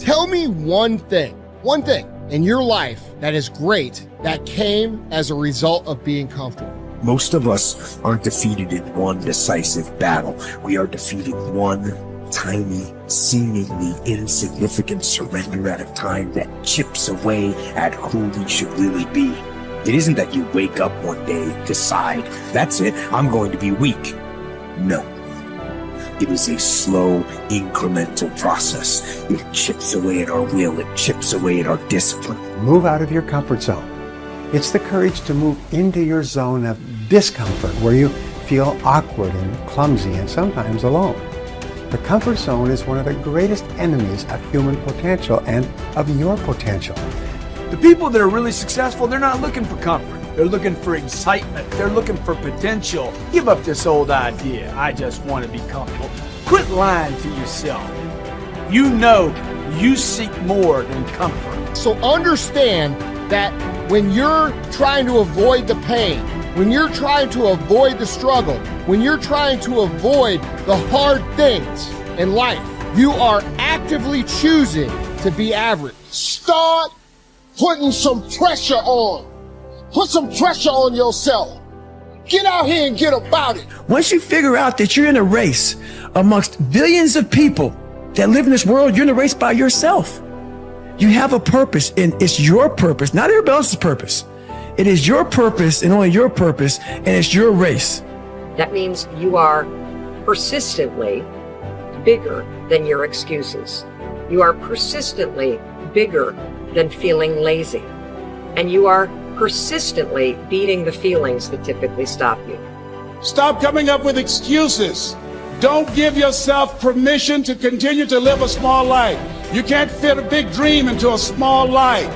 Tell me one thing in your life that is great that came as a result of being comfortable. Most of us aren't defeated in one decisive battle. We are defeated one tiny, seemingly insignificant surrender at a time that chips away at who we should really be. It isn't that you wake up one day, decide, that's it, I'm going to be weak. No. It is a slow, incremental process. It chips away at our will. It chips away at our discipline. Move out of your comfort zone. It's the courage to move into your zone of discomfort where you feel awkward and clumsy and sometimes alone. The comfort zone is one of the greatest enemies of human potential and of your potential. The people that are really successful, they're not looking for comfort. They're looking for excitement. They're looking for potential. Give up this old idea, I just want to be comfortable. Quit lying to yourself. You know you seek more than comfort. So understand that when you're trying to avoid the pain, when you're trying to avoid the struggle, when you're trying to avoid the hard things in life, you are actively choosing to be average. Start putting some pressure on. Put some pressure on yourself. Get out here and get about it. Once you figure out that you're in a race amongst billions of people that live in this world, you're in a race by yourself. You have a purpose, and it's your purpose, not everybody else's purpose. It is your purpose and only your purpose, and it's your race. That means you are persistently bigger than your excuses. You are persistently bigger than feeling lazy. And you are persistently beating the feelings that typically stop you. Stop coming up with excuses. Don't give yourself permission to continue to live a small life. You can't fit a big dream into a small life.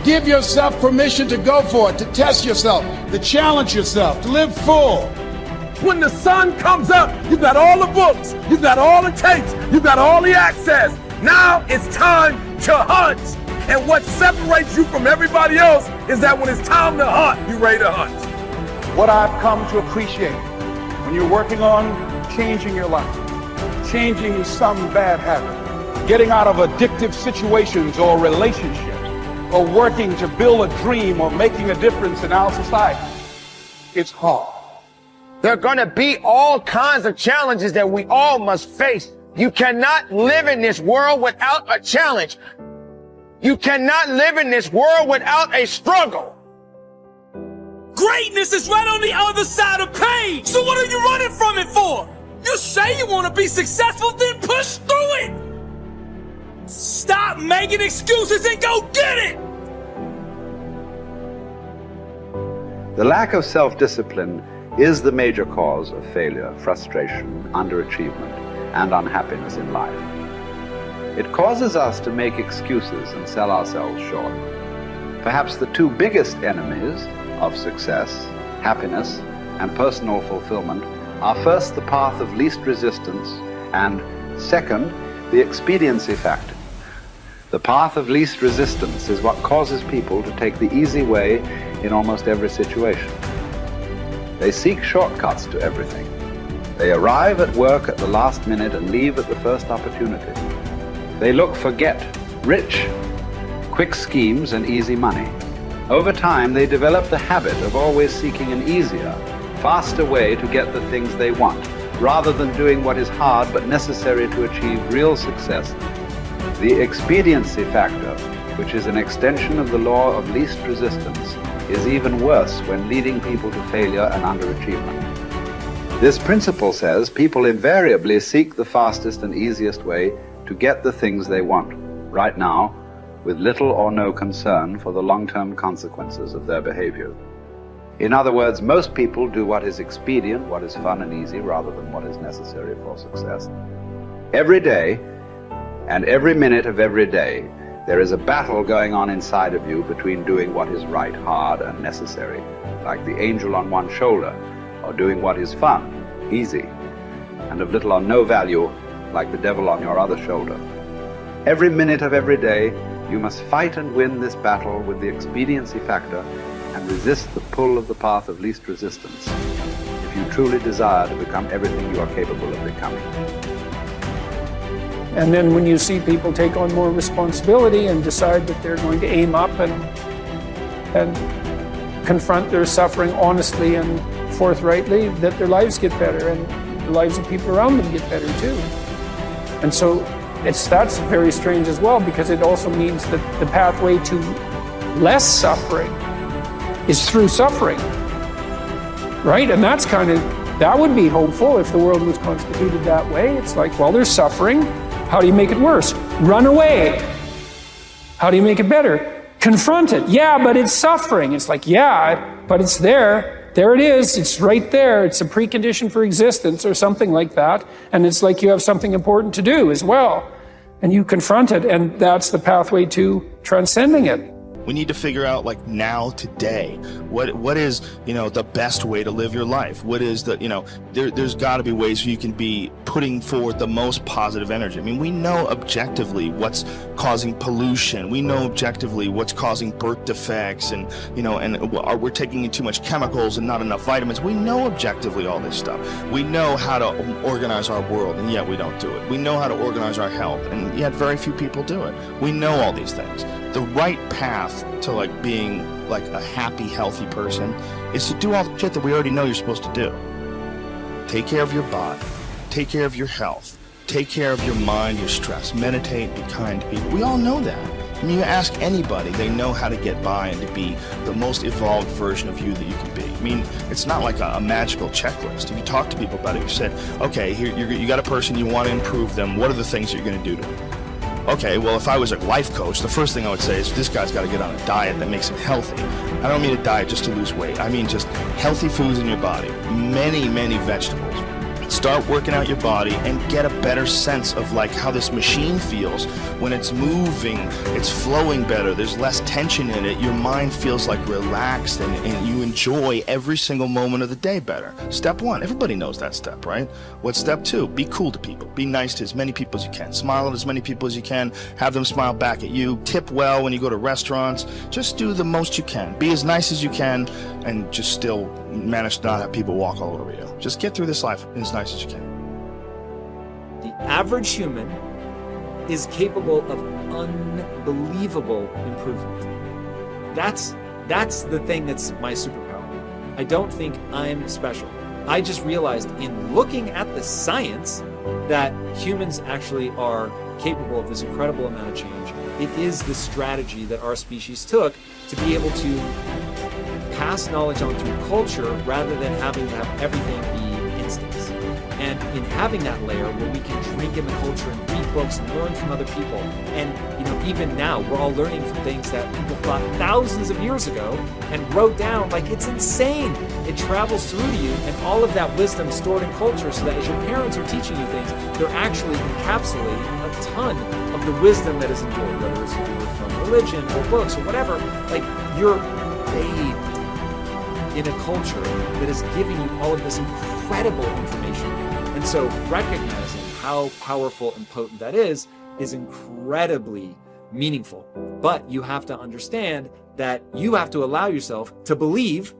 Give yourself permission to go for it, to test yourself, to challenge yourself, to live full. When the sun comes up, you've got all the books, you've got all the tapes, you've got all the access. Now it's time to hunt. And what separates you from everybody else is that when it's time to hunt, you're ready to hunt. What I've come to appreciate when you're working on changing your life, changing some bad habit, getting out of addictive situations or relationships, or working to build a dream or making a difference in our society, it's hard. There are going to be all kinds of challenges that we all must face. You cannot live in this world without a challenge. You cannot live in this world without a struggle. Greatness is right on the other side of pain. So what are you running from it for? You say you want to be successful, then push through it. Stop making excuses and go get it. The lack of self-discipline is the major cause of failure, frustration, underachievement, and unhappiness in life. It causes us to make excuses and sell ourselves short. Perhaps the two biggest enemies of success, happiness, and personal fulfillment are first the path of least resistance and second, the expediency factor. The path of least resistance is what causes people to take the easy way in almost every situation. They seek shortcuts to everything. They arrive at work at the last minute and leave at the first opportunity. They look for get rich, quick schemes and easy money. Over time, they develop the habit of always seeking an easier, faster way to get the things they want, rather than doing what is hard but necessary to achieve real success. The expediency factor, which is an extension of the law of least resistance, is even worse when leading people to failure and underachievement. This principle says people invariably seek the fastest and easiest way to get the things they want, right now, with little or no concern for the long-term consequences of their behavior. In other words, most people do what is expedient, what is fun and easy, rather than what is necessary for success. Every day, and every minute of every day, there is a battle going on inside of you between doing what is right, hard, and necessary, like the angel on one shoulder, or doing what is fun, easy, and of little or no value, like the devil on your other shoulder. Every minute of every day, you must fight and win this battle with the expediency factor and resist the pull of the path of least resistance, if you truly desire to become everything you are capable of becoming. And then when you see people take on more responsibility and decide that they're going to aim up and confront their suffering honestly and forthrightly, that their lives get better and the lives of people around them get better too. And so that's very strange as well, because it also means that the pathway to less suffering is through suffering, right? And that's that would be hopeful if the world was constituted that way. It's like, well, there's suffering. How do you make it worse? Run away. How do you make it better? Confront it. Yeah, but it's suffering. It's like, yeah, but it's there. There it is. It's right there. It's a precondition for existence or something like that. And it's like you have something important to do as well. And you confront it, and that's the pathway to transcending it. We need to figure out, like, now, today, what is, the best way to live your life? What is the, there's got to be ways you can be putting forward the most positive energy. I mean, we know objectively what's causing pollution. We know objectively what's causing birth defects, and, we're taking in too much chemicals and not enough vitamins. We know objectively all this stuff. We know how to organize our world, and yet we don't do it. We know how to organize our health, and yet very few people do it. We know all these things. The right path to being a happy, healthy person is to do all the shit that we already know you're supposed to do. Take care of your body, take care of your health, take care of your mind, your stress, meditate, be kind to people. We all know that. I mean, you ask anybody, they know how to get by and to be the most evolved version of you that you can be. I mean, it's not like a magical checklist. If you talk to people about it, you said, okay, here you got a person, you want to improve them. What are the things that you're going to do to them? Okay, well, if I was a life coach, the first thing I would say is this guy's got to get on a diet that makes him healthy. I don't mean a diet just to lose weight. I mean just healthy foods in your body. Many, many vegetables. Start working out your body and get a better sense of how this machine feels when it's moving, it's flowing better, there's less tension in it, your mind feels relaxed and you enjoy every single moment of the day better. Step 1, everybody knows that step, right? What's step 2? Be cool to people. Be nice to as many people as you can. Smile at as many people as you can. Have them smile back at you. Tip well when you go to restaurants. Just do the most you can. Be as nice as you can and just still manage to not have people walk all over you. Just get through this life as nice as you can. The average human is capable of unbelievable improvement. That's the thing that's my superpower. I don't think I'm special. I just realized in looking at the science that humans actually are capable of this incredible amount of change. It is the strategy that our species took to be able to pass knowledge on through culture rather than having to have everything be instincts. And in having that layer where we can drink in the culture and read books and learn from other people, and even now we're all learning from things that people thought thousands of years ago and wrote down. It's insane. It travels through to you, and all of that wisdom stored in culture, so that as your parents are teaching you things, they're actually encapsulating a ton of the wisdom that is enjoyed, whether it's enjoyed from religion or books or whatever. You're bathed in a culture that is giving you all of this incredible information. And so recognizing how powerful and potent that is incredibly meaningful. But you have to understand that you have to allow yourself to believe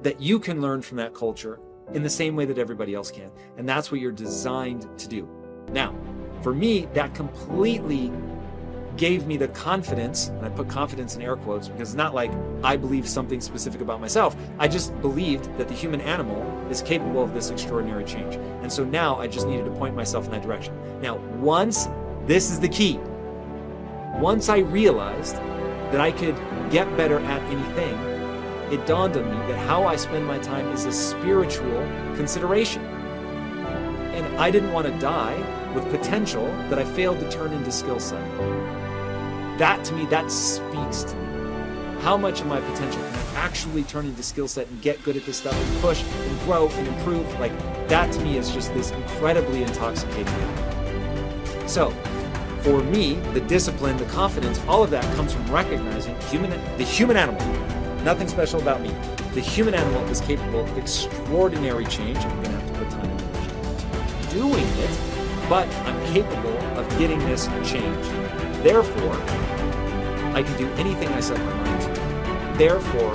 that you can learn from that culture in the same way that everybody else can. And that's what you're designed to do. Now, for me, that completely gave me the confidence, and I put confidence in air quotes because it's not like I believe something specific about myself. I just believed that the human animal is capable of this extraordinary change. And so now I just needed to point myself in that direction. Now, this is the key. Once I realized that I could get better at anything, it dawned on me that how I spend my time is a spiritual consideration. And I didn't want to die with potential that I failed to turn into skill set. That to me, that speaks to me. How much of my potential can I actually turn into skill set and get good at this stuff and push and grow and improve? That to me is just this incredibly intoxicating thing. So for me, the discipline, the confidence, all of that comes from recognizing the human animal. Nothing special about me. The human animal is capable of extraordinary change. I'm going to have to put time and energy into doing it, but I'm capable of getting this change. Therefore, I can do anything I set my mind to. Therefore,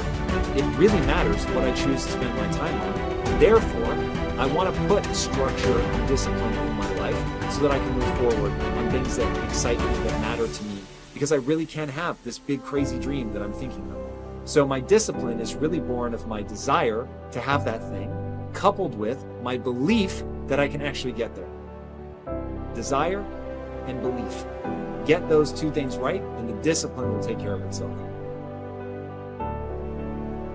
it really matters what I choose to spend my time on. Therefore, I want to put structure and discipline in my life so that I can move forward on things that excite me, that matter to me, because I really can have this big crazy dream that I'm thinking of. So my discipline is really born of my desire to have that thing, coupled with my belief that I can actually get there. Desire and belief. Get those two things right, and the discipline will take care of itself.